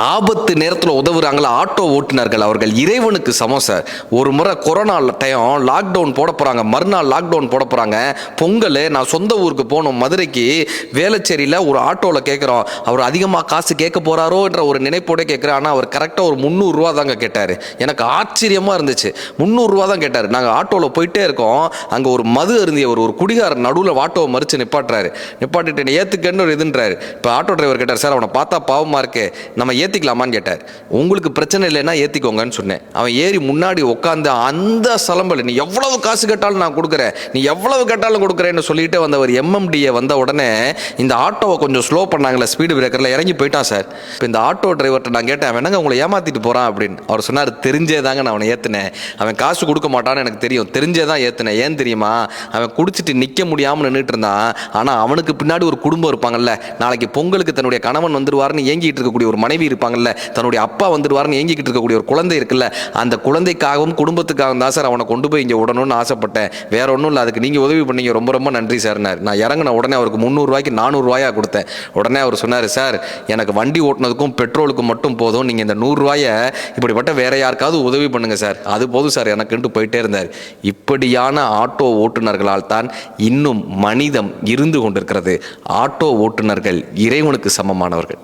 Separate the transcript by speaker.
Speaker 1: ஆபத்து நேரத்தில் உதவுறாங்களா ஆட்டோ ஓட்டுநர்கள், அவர்கள் இறைவனுக்கு சமம் சார். ஒரு முறை கொரோனா டைம் லாக்டவுன் போட போகிறாங்க, மறுநாள் லாக்டவுன் போட போகிறாங்க. பொங்கல் நான் சொந்த ஊருக்கு போகணும் மதுரைக்கு. வேளச்சேரியில் ஒரு ஆட்டோவில் கேட்குறோம். அவர் அதிகமாக காசு கேட்க போகிறாரோன்ற ஒரு நினைப்போட கேட்குறேன். ஆனால் அவர் கரெக்டாக ஒரு 300 தாங்க கேட்டார். எனக்கு ஆச்சரியமாக இருந்துச்சு. 300 தான் கேட்டார். நாங்கள் ஆட்டோவில் போயிட்டே இருக்கோம். அங்கே ஒரு மது அருந்திய ஒரு குடிகாரர் நடுவில் ஆட்டோவை மறித்து நிப்பாட்டுறாரு. நிப்பாட்டிட்டு ஏற்றுக்கன்னு ஒரு இதுன்றாரு. இப்போ ஆட்டோ டிரைவர் கேட்டார், சார் அவனை பார்த்தா பாவமாக இருக்கு, நம்ம ஏற்றிக்கலாமான்னு கேட்டார். உங்களுக்கு பிரச்சனை இல்லைன்னா ஏற்றிக்கோங்கன்னு சொன்னேன். அவன் ஏறி முன்னாடி உட்காந்து அந்த சலம்பல், நீ எவ்வளவு காசு கேட்டாலும் நான் கொடுக்குறேன், நீ எவ்வளவு கேட்டாலும் கொடுக்குறேன்னு சொல்லிட்டு வந்தவர் எம்எம்டிஏ வந்த உடனே இந்த ஆட்டோவை கொஞ்சம் ஸ்லோ பண்ணாங்களே, ஸ்பீடு பிரேக்கரில் இறங்கி போயிட்டான் சார். இப்போ இந்த ஆட்டோ டிரைவர்கிட்ட நான் கேட்டேன், வேணாங்க உங்களை ஏமாற்றிட்டு போகிறான் அப்படின்னு. அவர் சொன்னார், தெரிஞ்சே தாங்க நான் அவனை ஏற்றினேன். அவன் காசு கொடுக்க மாட்டான்னு எனக்கு தெரியும், தெரிஞ்சே தான் ஏற்றினேன். ஏன் தெரியுமா, அவன் குடிச்சிட்டு நிற்க முடியாமல் நின்றுட்டு இருந்தான். ஆனால் அவனுக்கு பின்னாடி ஒரு குடும்பம் இருப்பாங்கல்ல, நாளைக்கு பொங்கலுக்கு தன்னுடைய கணவன் வந்துடுவார்னு ஏங்கிட்டு இருக்கக்கூடிய ஒரு மனைவி இருப்பாங்கல்ல, தன்னுடைய அப்பா வந்துடுவார்னு ஏங்கிக்கிட்டு இருக்கக்கூடிய ஒரு குழந்தை இருக்குல்ல, அந்த குழந்தைக்காகவும் குடும்பத்துக்காகவும் தான் சார் அவனை கொண்டு போய் இங்கே விடணும்னு ஆசைப்பட்டேன். வேற ஒன்றும் இல்லை, அதுக்கு நீங்கள் உதவி பண்ணீங்க, ரொம்ப ரொம்ப நன்றி சார்னார். நான் இறங்கின உடனே அவருக்கு 300 400 கொடுத்தேன். உடனே அவர் சொன்னார், சார் எனக்கு வண்டி ஓட்டுனதுக்கும் பெட்ரோலுக்கும் மட்டும் போதும், நீங்கள் இந்த 100 இப்படிப்பட்ட வேற யாருக்காவது உதவி பண்ணுங்க சார், அது போதும் சார் எனக்குன்ட்டு போயிட்டே இருந்தார். இப்படியான ஆட்டோ ஓட்டுநர்களால் தான் இன்னும் மனிதம் இருந்து கொண்டிருக்கிறது. ஆட்டோ ஓட்டுநர்கள் இறைவனுக்கு சமமானவர்கள்.